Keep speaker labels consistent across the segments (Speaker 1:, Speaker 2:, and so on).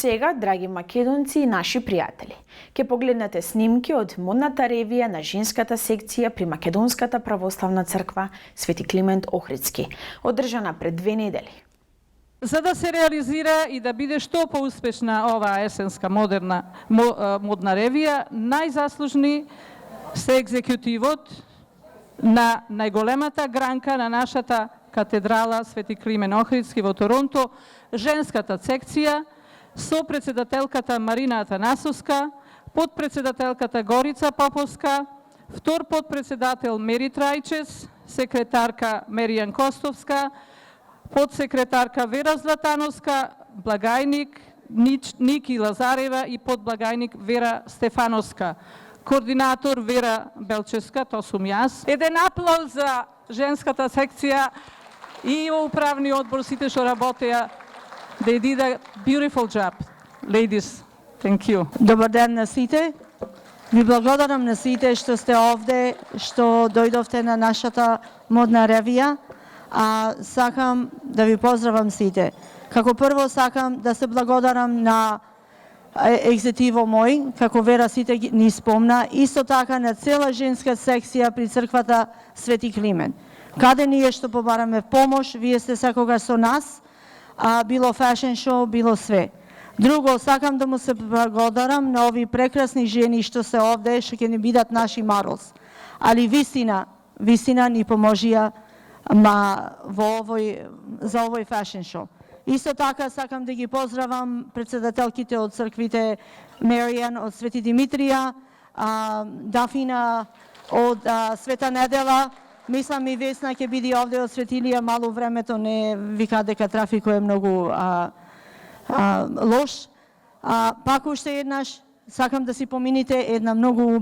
Speaker 1: сега, драги македонци и наши пријатели, ќе погледнете снимки од модната ревија на женската секција при Македонската православна црква Свети Климент Охридски, одржана пред 2 недели.
Speaker 2: За да се реализира и да биде што поуспешна оваа есенска модна ревија, најзаслужни се екзекутивот на најголемата гранка на нашата катедрала Свети Климент Охридски во Торонто, женската секција, со председателката Марина Атанасовска, подпредседателката Горица Поповска, втор подпредседател Мери Трајчес, секретарка Меријан Костовска, подсекретарка Вера Златановска, благајник Ники Лазарева и подблагајник Вера Стефановска, координатор Вера Белчевска, то сум јас. Еден аплауз за женската секција и во управни одбор сите што работеа. They did a beautiful job. Ladies, thank you.
Speaker 3: Добар ден на сите. Ви благодарам на сите што сте овде, што дојдовте на нашата модна ревија. Сакам да ви поздравам сите. Како прво сакам да се благодарам на екзекутиво мој, како Вера сите ни спомна, исто така на цела женска секција при црквата Свети Климент. Каде ние што побараме помош, вие сте секогаш со нас, било фашен шоу, било све. Друго, сакам да му се благодарам на овие прекрасни жени што се овде, што ќе ни бидат наши марлс. Али вистина ни поможија за овој фашен шоу. Исто така сакам да ги поздравам председателките од црквите Меријан од Свети Димитрија, Дафина од Света Недела, мислам и Весна ќе биде овде од Светилија, мало времето не вика дека трафикот е многу лош. Пак уште еднаш сакам да си помините една многу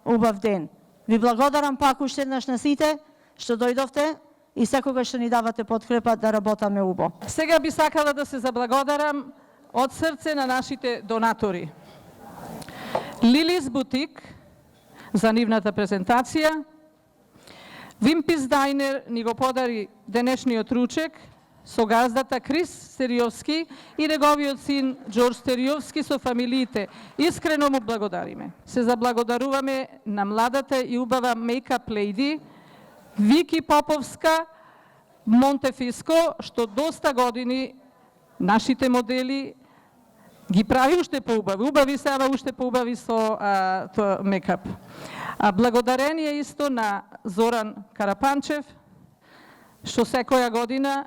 Speaker 3: убав ден. Ви благодарам пак уште еднаш на сите што дојдовте и секогаш што ни давате подкрепа да работаме убо.
Speaker 2: Сега би сакала да се заблагодарам од срце на нашите донатори. Лилис Бутик за нивната презентација, Вимпис Дайнер ни го подари денешниот ручек со газдата Крис Стериовски и неговиот син Джордж Стериовски со фамилиите. Искрено му благодариме. Се заблагодаруваме на младата и убава мейкап лејди Вики Поповска, Монтефиско, што доста години нашите модели ги прави уште поубави. Убави се, ама уште поубави со мекап. Благодарение исто на Зоран Карапанчев, што секоја година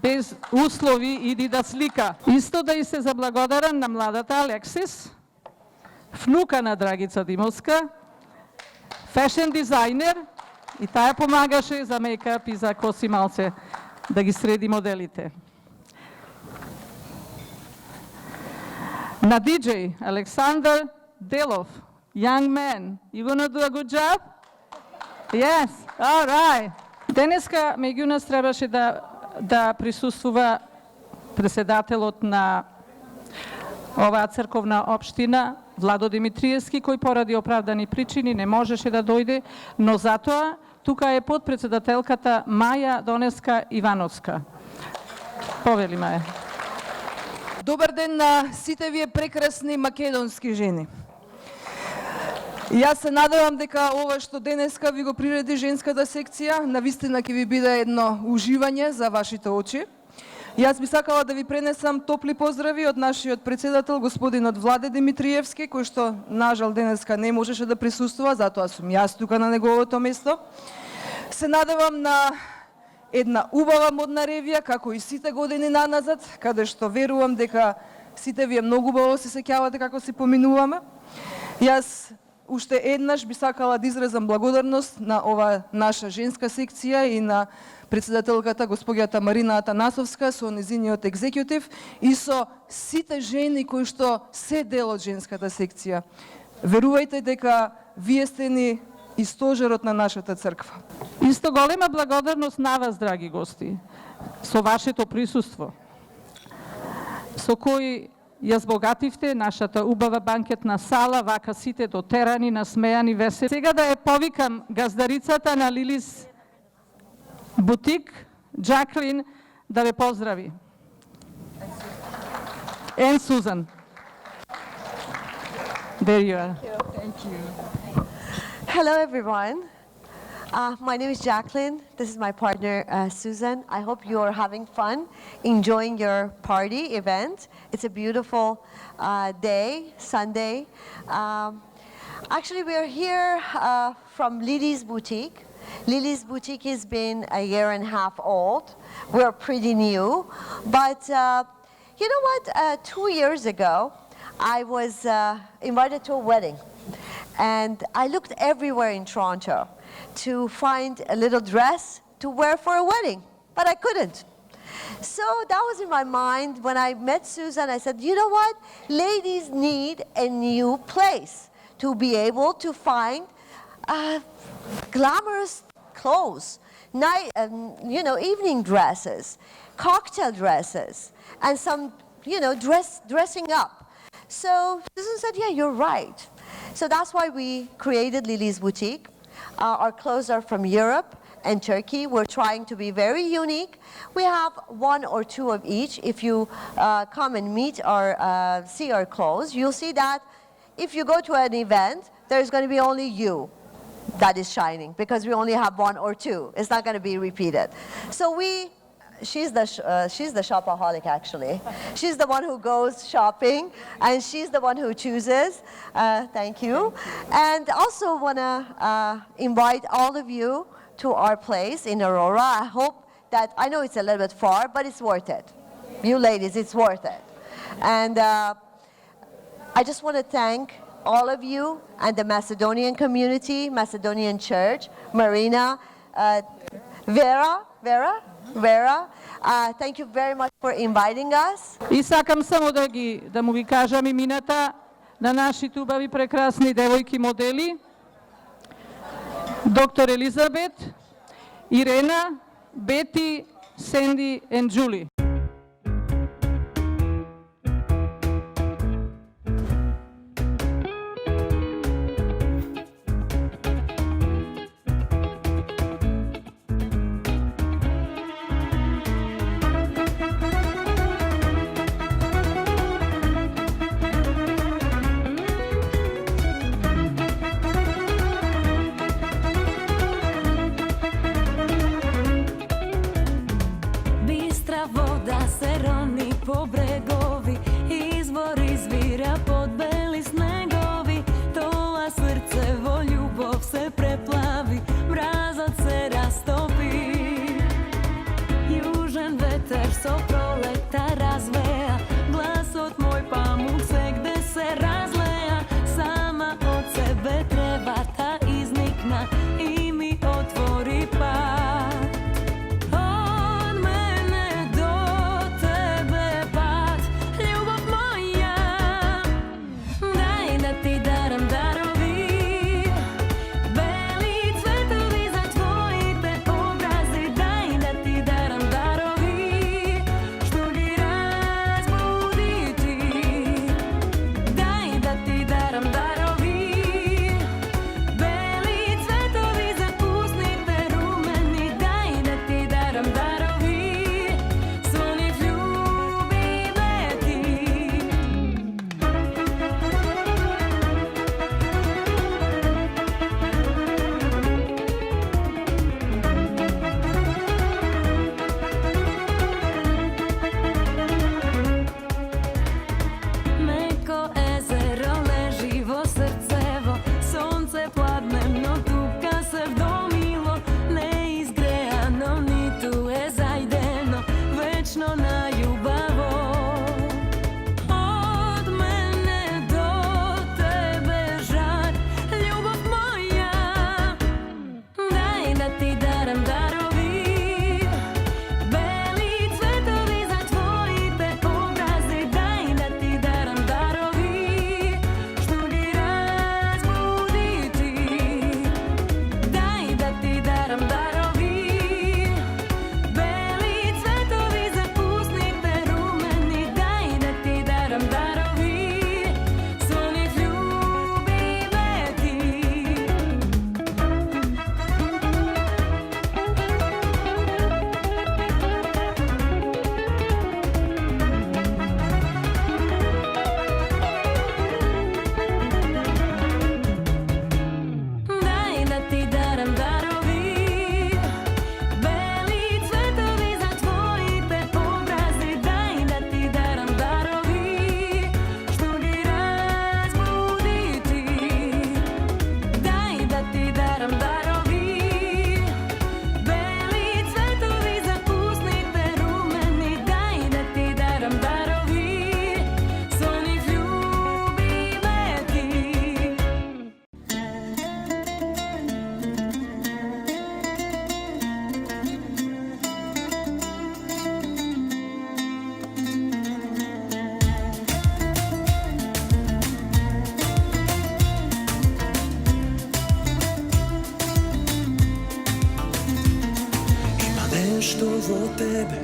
Speaker 2: без услови иди да слика. Исто да и се заблагодарам на младата Алексис, внука на Драгица Димовска, фешен дизајнер, и таа помагаше за мейкап и за коси малце да ги среди моделите. На диджеј Александр Делов, young man, you gonna do a good job? Yes, all right. Денеска меѓу нас требаше да присуствува председателот на оваа црковна општина, Владо Димитриевски, кој поради оправдани причини не можеше да дојде, но затоа тука е подпредседателката Маја Донеска Ивановска. Повели, Маја.
Speaker 4: Добар ден на сите вие прекрасни македонски жени. Јас се надевам дека ова што денеска ви го приреди женската секција, навистина ќе ви биде едно уживање за вашите очи. Јас би сакала да ви пренесам топли поздрави од нашиот председател, господинот Владе Димитриевски, кој што, нажал, денеска не можеше да присуствува, затоа сум јас тука на неговото место. Се надевам на една убава модна ревија, како и сите години наназад, каде што верувам дека сите вие многу убаво се сеќавате како си поминуваме. Јас уште еднаш би сакала да изразам благодарност на ова наша женска секција и на председателката госпоѓата Марина Атанасовска со незиниот екзекутив и со сите жени кои што се дел од женската секција. Верувајте дека вие сте ни и стожерот на нашата црква.
Speaker 2: Исто голема благодарност на вас, драги гости, со вашето присуство, со кои ја збогативте нашата убава банкетна сала, вака сите дотерани, насмејани, весели. Сега да ја повикам газдарицата на Лилис Бутик, Джаклин, да ве поздрави. and Susan. There you are.
Speaker 5: Hello, everyone. My name is Jacqueline. This is my partner, Susan. I hope you're having fun, enjoying your party event. It's a beautiful day, Sunday. Actually, we're here from Lily's Boutique. Lily's Boutique has been a year and a half old. We're pretty new. But you know what? 2 years ago, I was invited to a wedding. And I looked everywhere in Toronto to find a little dress to wear for a wedding, but I couldn't. So that was in my mind. When I met Susan, I said, you know what? Ladies need a new place to be able to find glamorous clothes, evening dresses, cocktail dresses, and some, dressing up. So Susan said, yeah, you're right. So that's why we created Lily's Boutique. Our clothes are from Europe and Turkey. We're trying to be very unique. We have 1 or 2 of each. If you come and meet or see our clothes, you'll see that if you go to an event, there's going to be only you that is shining because we only have 1 or 2. It's not going to be repeated. So she's the shopaholic, actually. She's the one who goes shopping, and she's the one who chooses. Thank you. And also want to invite all of you to our place in Aurora. I hope that, I know it's a little bit far, but it's worth it. You ladies, it's worth it. And I just want to thank all of you and the Macedonian community, Macedonian Church, Marina, Vera, thank you very much for inviting us.
Speaker 2: И сакам само да му ги кажам имената на нашите убави прекрасни девојки модели. Доктор Елизабет, Ирена, Бети, Сенди and Julie.
Speaker 6: Po bregovi, izvor izvira pod beli snegovi, tola srce vo ljubov se preplavi, mrazot se rastopi. Južan veter so proleta razveja, glasot moj pamuk se gde se razleja, sama od sebe treba ta iznikna i mi otvori pad.
Speaker 7: od tebe,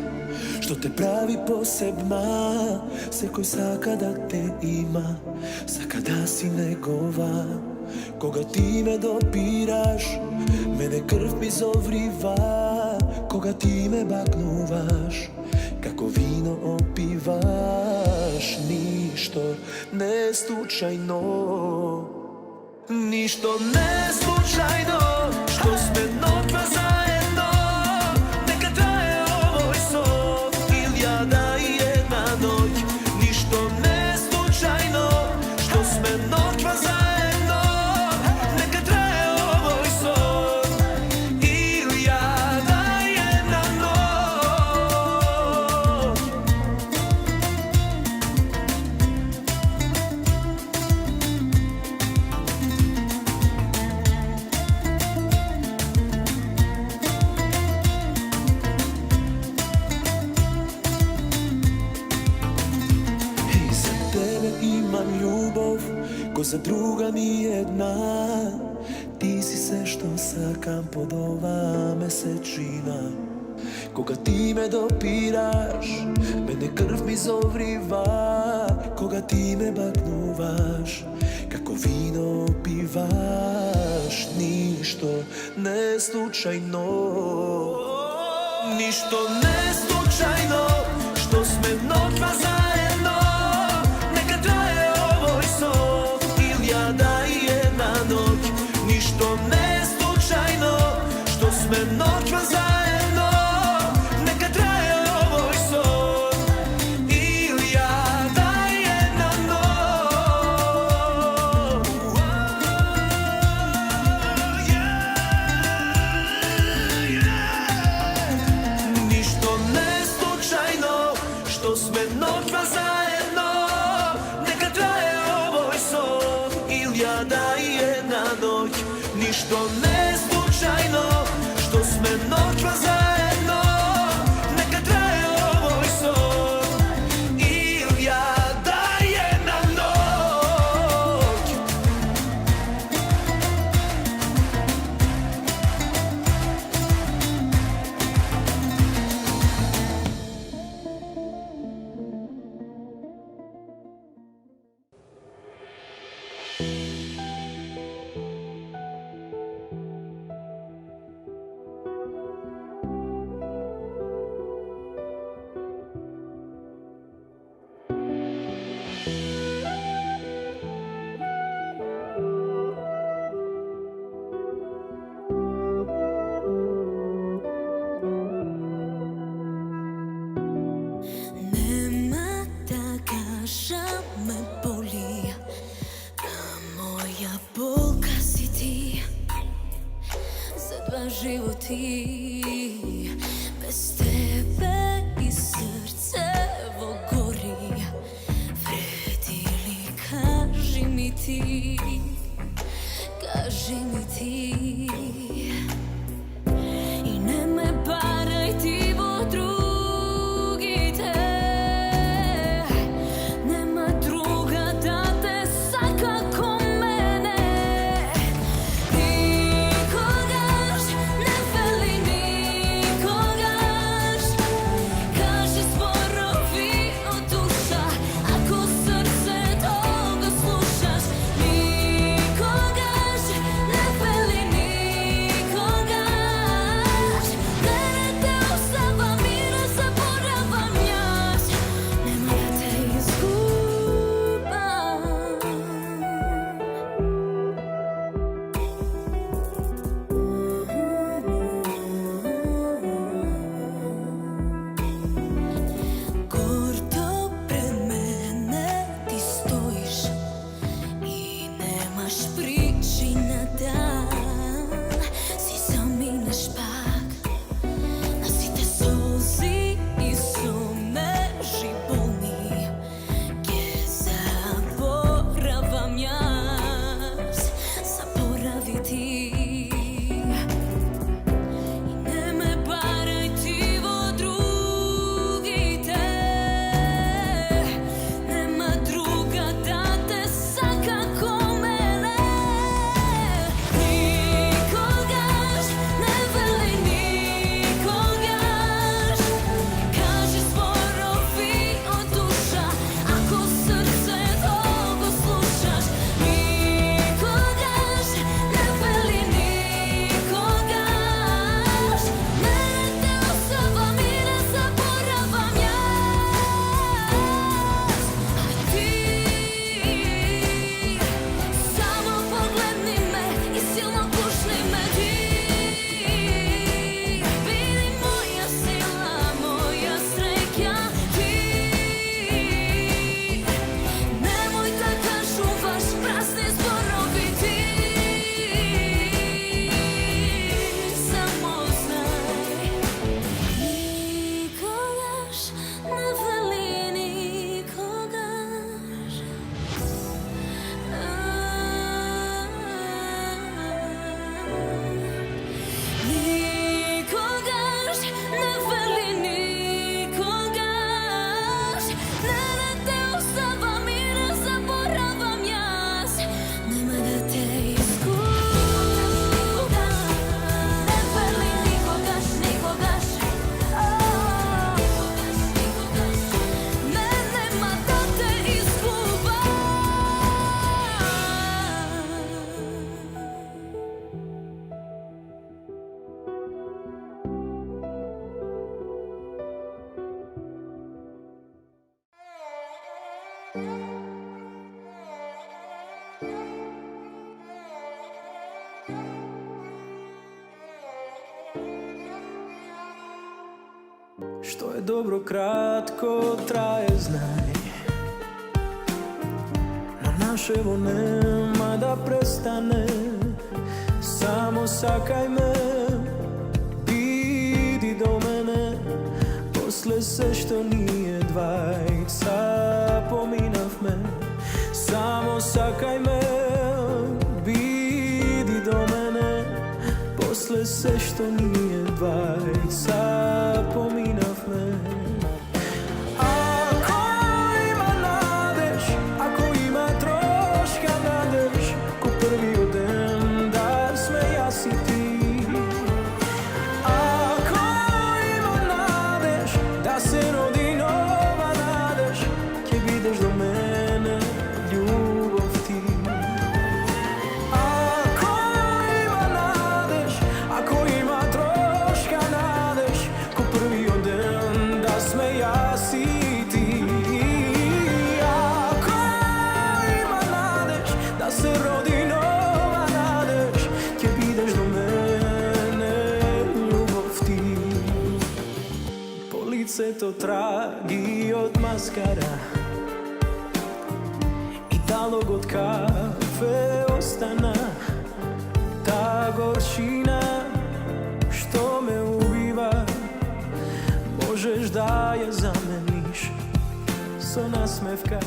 Speaker 7: što te pravi posebna. Sekoj saka da te ima, saka da si negova. Koga ti me dopiraš, mene krv mi zovriva. Koga ti me baknuvaš, kako vino opivaš. Ništo ne slučajno, ništo ne slučajno, što sme nokva zajedno. Neka traje ovoj sov, ili ja da i jedna noć. Ništo ne slučajno, što sme nokva zajedno. Neka traje ovoj sov, ili ja da i jedna noć. Hej, za tebe imam ljubav, ko za druga nijedna. Ti si sve što sakam pod ova mesečina. Koga ti me dopiraš, mene krv mi zovriva. Koga ti me baknuvaš, kako vino pivaš. Ništo ne slučajno, ništo ne slučajno, što sme nokva zajedno. Neka traje ovoj sov, ili ja da i jedna noć. Ništo ne slučajno, što sme nokva zajedno. Neka traje ovoj sov, ili ja da i jedna noć. Ništo ne slučajno, što sme nokva zajedno. Neka traje ovoj sov, ili ja da i jedna noć. Ništo ne slučajno, što sme nokva zajedno. Neka traje ovoj sov, ili ja da i jedna noć.
Speaker 6: Nema da kažem me boli, da moja bolka si ti. Za dva životi, bez tebe i srce evo gori. Vredi li, kaži mi ti, kaži mi ti. I ne me baraj ti vo drugite. Nema druga da te saka ko mene. Nikogaš ne veli nikogaš. Kaži sporovi od duša, ako srce toga slušaš. Nikogaš ne veli nikogaš.
Speaker 7: Što je dobro kratko traje, znaj. Na naševo nema da prestane. Samo sakaj me, idi do mene. Posle sve što nije dvajca, pominav me. Samo sakaj me, idi do mene. Posle sve što nije dvajca, pominav me. Ako ima nadeš, ako ima troška nadeš, ko prvi oden da smeja si ti. Ako ima nadeš, da se rodi nova nadeš, ke bideš do mene, ljubov ti. Ako ima nadeš, ako ima troška nadeš, ko prvi oden da smeja si ti. Ako ima nadeš, da se rodi nova nadeš, ke bideš do mene, ljubov ti. Po lice to tragi od maskara i talog od kafe ostana. Ta gorčina što me ubiva, možeš da je zameniš so nasmevka.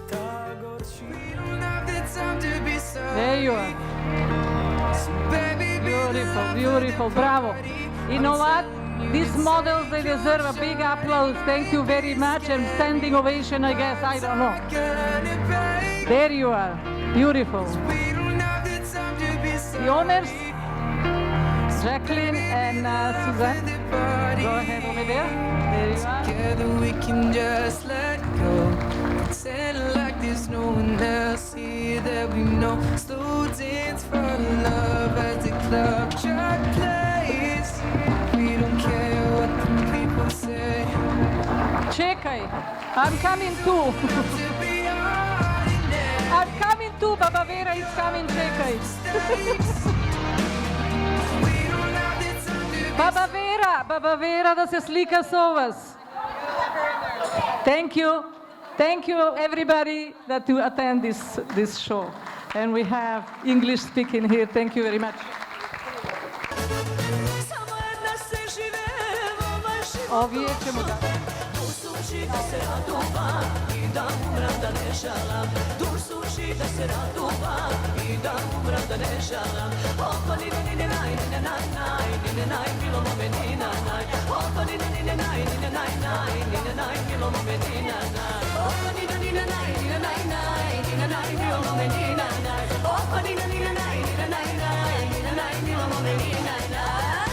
Speaker 7: Ta gorčina.
Speaker 2: There you are. Beautiful, beautiful, bravo. You know what? These models, they deserve a big applause. Thank you very much, and standing ovation, I guess, I don't know. There you are, beautiful. The owners, Jacqueline and Suzanne. Go ahead over there. There you are.
Speaker 6: Together we can just let go. Pretend like there's no one else here that we know. Slow dance for love as the club track plays. We don't care what the people say.
Speaker 2: Čekaj, I'm coming too.
Speaker 6: To be ordinary
Speaker 2: I'm coming too, Baba Vera is coming, čekaj.
Speaker 6: we don't have the time to be
Speaker 2: Baba Vera, da se slika s vas. Thank you everybody that you attend this show. And we have English speaking here, thank you very much.
Speaker 6: Samo jedna se živeva vaši
Speaker 2: Ovdje ćemo da...
Speaker 6: Dur suši da se raduvam i da umram da ne žalam. Dur suši da se raduvam i da umram da ne žalam. Opa ni ne ne naj ni ne naj naj ni ne naj bilo mome ni na naj. Opa ni ne naj ni ne naj naj ni ne naj bilo mome ni na naj. Opa ni ne naj ni ne naj naj ni ne naj bilo mome ni na naj. Opa ni ne naj ni ne naj naj ni ne naj bilo mome ni na naj.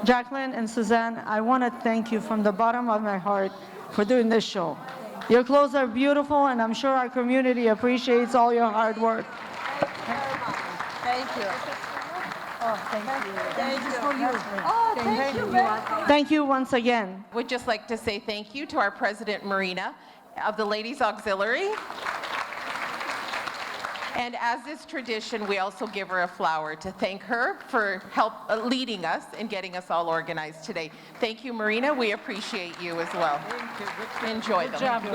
Speaker 3: Jacqueline and Suzanne, I want to thank you from the bottom of my heart for doing this show. Your clothes are beautiful, and I'm sure our community appreciates all your hard work.
Speaker 5: Thank you. Oh, thank you. Thank you for you.
Speaker 3: Oh, thank you. Thank you once again.
Speaker 8: Would just like to say thank you to our president, Marina, of the Ladies Auxiliary. And as is tradition, we also give her a flower to thank her for leading us and getting us all organized today. Thank you, Marina. We appreciate you as well. Enjoy them.
Speaker 2: Good job. You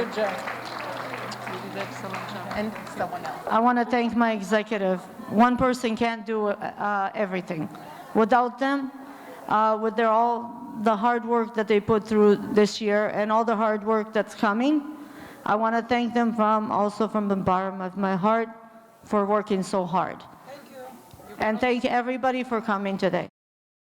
Speaker 2: did excellent job.
Speaker 8: And someone else.
Speaker 3: I want to thank my executive. One person can't do everything. Without them, with all the hard work that they put through this year and all the hard work that's coming, I want to thank them also from the bottom of my heart for working so hard. Thank you. And thank everybody for coming today.